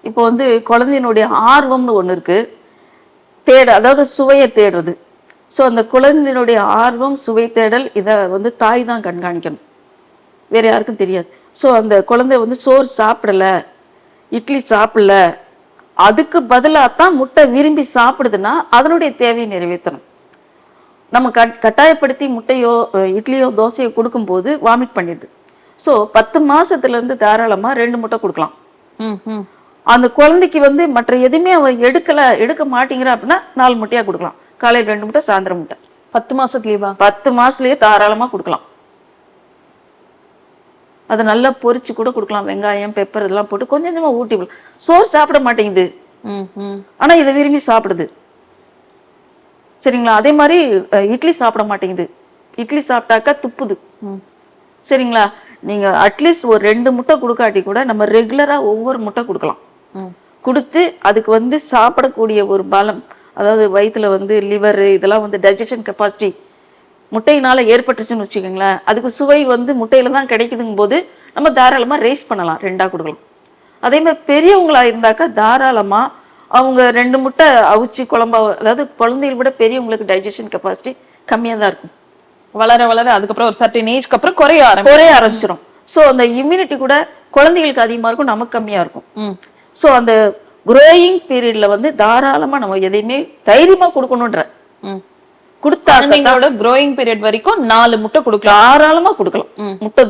இப்போ வந்து குழந்தையினுடைய ஆர்வம்னு ஒண்ணு இருக்கு. அதாவது சுவையை தேடுறது. ஸோ அந்த குழந்தையினுடைய ஆர்வம், சுவை தேடல் இத வந்து தாய் தான் கண்காணிக்கணும். வேற யாருக்கும் தெரியாது. ஸோ அந்த குழந்தை வந்து சோறு சாப்பிடல, இட்லி சாப்பிடல, அதுக்கு பதிலா தான் முட்டை விரும்பி சாப்பிடுதுன்னா, அதனுடைய தேவையை நிறைவேத்தணும். நம்ம கட்டாயப்படுத்தி முட்டையோ, இட்லியோ, தோசையோ குடுக்கும்போது வாமிட் பண்ணிடுது. ஸோ 10 மாசத்துல இருந்து தாராளமா 2 முட்டை குடுக்கலாம். அந்த குழந்தைக்கு வந்து மற்ற எதுவுமே அவ எடுக்க மாட்டேங்கிறா அப்படின்னா 4 முட்டையா குடுக்கலாம். காலையில 2 முட்டை, சாயந்தரம் முட்டை. 10 மாசத்துலயேவா? 10 மாசத்துலயே தாராளமா குடுக்கலாம். அதை நல்லா பொரிச்சு கூட கொடுக்கலாம். வெங்காயம், பெப்பர் இதெல்லாம் போட்டு கொஞ்சம் கொஞ்சமா ஊட்டி. சோறு சாப்பிட மாட்டேங்குது, ஆனா இதை விரும்பி சாப்பிடுது. சரிங்களா? அதே மாதிரி இட்லி சாப்பிட மாட்டேங்குது. இட்லி சாப்பிட்டாக்கா துப்புது. சரிங்களா? நீங்க அட்லீஸ்ட் ஒரு 2 முட்டை கொடுக்காட்டி கூட நம்ம ரெகுலரா ஒவ்வொரு முட்டை கொடுக்கலாம். கொடுத்து அதுக்கு வந்து சாப்பிடக்கூடிய ஒரு பலம், அதாவது வயிற்றுல வந்து லிவர் இதெல்லாம் வந்து டைஜஷன் கெப்பாசிட்டி முட்டையினால ஏற்பட்டுச்சுன்னு வச்சுக்கோங்களேன். அதுக்கு சுவை வந்து முட்டையில தான் கிடைக்குதுங்கும் போது நம்ம தாராளமா ரைஸ் பண்ணலாம், 2ஆ கொடுக்கலாம். அதே மாதிரி பெரியவங்களா இருந்தாக்கா தாராளமா அவங்க 2 முட்டை அவிச்சு குழம்பா, அதாவது குழந்தைகளை விட பெரியவங்களுக்கு டைஜஷன் கெப்பாசிட்டி கம்மியா தான் இருக்கும். வளர வளர அதுக்கப்புறம் ஒரு சர்டன் ஏஜ்க்கு அப்புறம் குறைய ஆரம்பிச்சிடும். ஸோ அந்த இம்யூனிட்டி கூட குழந்தைகளுக்கு அதிகமா இருக்கும், நமக்கு கம்மியா இருக்கும். ஸோ அந்த குரோயிங் பீரியட்ல வந்து தாராளமா நம்ம எதையுமே தைரியமா கொடுக்கணும்ன்ற கொடுத்தா குழந்தைங்களோட growing period வரைக்கும் 4 முட்டை கொடுக்கலாம், தாராளமா கொடுக்கலாம். முட்டை